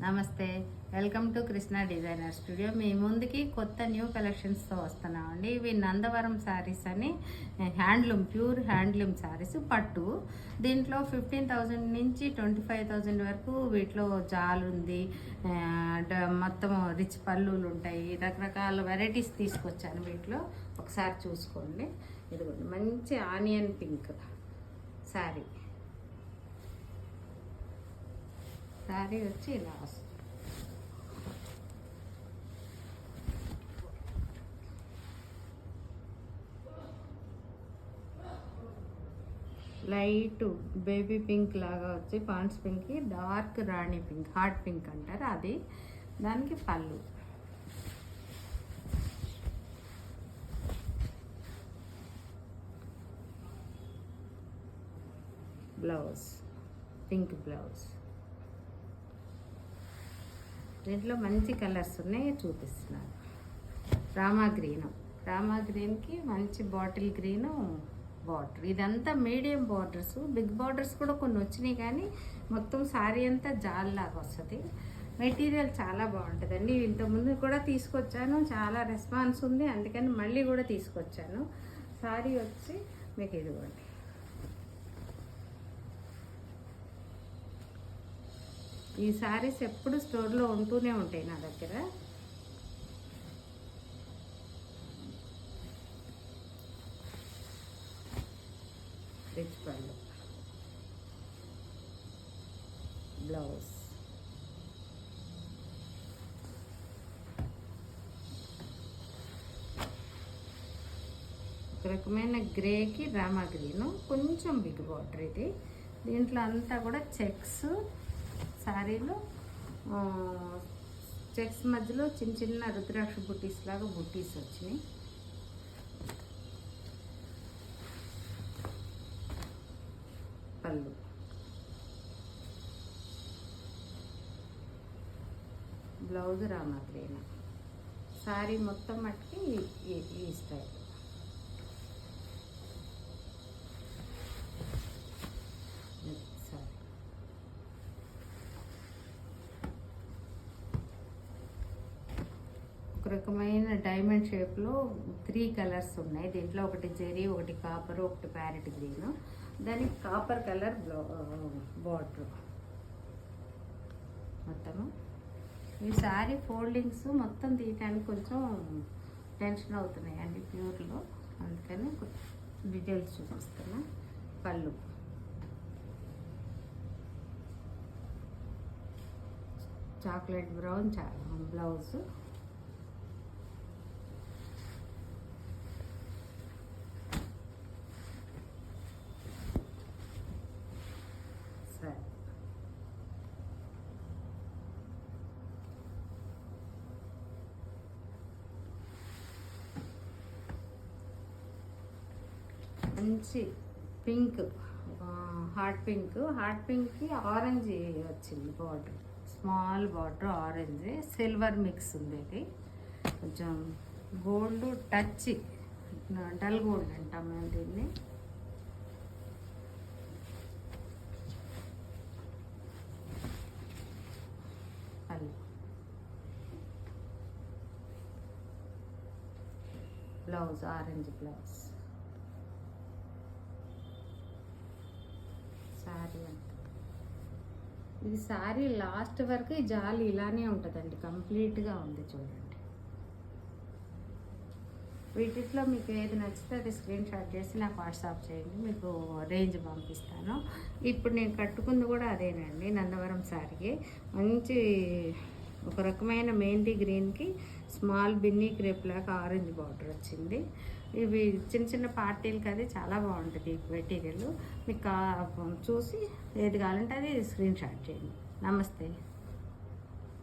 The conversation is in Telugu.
నమస్తే, welcome to Krishna designer studio. మీ ముందుకి కొత్త న్యూ కలెక్షన్స్తో వస్తున్నామండి. ఇవి నందవరం శారీస్ అని హ్యాండ్లూమ్, ప్యూర్ హ్యాండ్లూమ్ శారీస్ పట్టు. దీంట్లో 15,000 నుంచి 25,000 వరకు వీటిలో జాల్ ఉంది, మొత్తం రిచ్ పళ్ళులు ఉంటాయి. రకరకాల వెరైటీస్ తీసుకొచ్చాను వీటిలో. ఒకసారి చూసుకోండి. ఇదిగోండి, మంచి ఆనియన్ పింక్ శారీ. శారీ వచ్చి ఇలా వస్తుంది. లైట్ బేబీ పింక్ లాగా వచ్చి పాండ్స్ పింక్, డార్క్ రాణి పింక్, హాట్ పింక్ అంటారు అది. దానికి పళ్ళు, బ్లౌజ్ పింక్ బ్లౌజ్. దీంట్లో మంచి కలర్స్ ఉన్నాయి, చూపిస్తున్నాను. రామా గ్రీన్కి మంచి బాటిల్ గ్రీను బార్డర్. ఇదంతా మీడియం బార్డర్స్, బిగ్ బార్డర్స్ కూడా కొన్ని వచ్చినాయి, కానీ మొత్తం శారీ అంతా జాల్లాగా వస్తుంది. మెటీరియల్ చాలా బాగుంటుందండి. ఇంతకుముందు కూడా తీసుకొచ్చాను, చాలా రెస్పాన్స్ ఉంది, అందుకని మళ్ళీ కూడా తీసుకొచ్చాను. శారీ వచ్చి మీకు ఇదిగోండి. ఈ శారీస్ ఎప్పుడు స్టోర్లో ఉంటూనే ఉంటాయి నా దగ్గర. రిచ్ పళ్ళు, బ్లౌజ్, ఒక రకమైన గ్రేకి రామా గ్రీను, కొంచెం బిగ్ బార్డర్ ఇది. దీంట్లో అంతా కూడా చెక్స్ శారీలో, చెక్స్ మధ్యలో చిన్న చిన్న రుద్రాక్ష బుట్టీస్ లాగా బుట్టీస్ వచ్చినాయి. పళ్ళు, బ్లౌజ్ రామా గ్రీన్. శారీ మొత్తం మట్టుకి ఈ స్టైల్. ఒక రకమైన డైమండ్ షేప్లో 3 కలర్స్ ఉన్నాయి దీంట్లో. ఒకటి జెరీ, ఒకటి కాపర్, ఒకటి ప్యారెట్ గ్రీన్. దానికి కాపర్ కలర్ బార్డర్. మొత్తము ఈ శారీ ఫోల్డింగ్స్ మొత్తం తీయటానికి కొంచెం టెన్షన్ అవుతున్నాయి అండి ప్యూర్లో, అందుకని డీటెయిల్స్ చూపిస్తున్నా. పళ్ళు, చాక్లెట్ బ్రౌన్ బ్లౌజ్, మంచి పింక్, హాట్ పింక్కి ఆరెంజ్ వచ్చింది border, small border orange, silver mix ఉంది. ఇది కొంచెం గోల్డ్ టచ్, డల్ గోల్డ్ అంటాం మేము దీన్ని. Blouse orange blouse. శారీ అంతా ఇది శారీ లాస్ట్ వరకు ఈ జాలి ఇలానే ఉంటుందండి, కంప్లీట్గా ఉంది చూడండి. వీటిలో మీకు ఏది నచ్చితే అది స్క్రీన్ షాట్ చేసి నాకు వాట్సాప్ చేయండి, మీకు రేంజ్ పంపిస్తాను. ఇప్పుడు నేను కట్టుకుంది కూడా అదేనండి, నందవరం శారీకి. మంచి ఒక రకమైన మెహందీ గ్రీన్కి స్మాల్ బిన్నీ క్రేప్ లాగా ఆరెంజ్ బార్డర్ వచ్చింది. ఇవి చిన్న చిన్న పార్టీలకి అది చాలా బాగుంటుంది ఈ మెటీరియల్. మీకు చూసి ఏది కావాలంటే అది స్క్రీన్ షాట్ చేయండి. నమస్తే.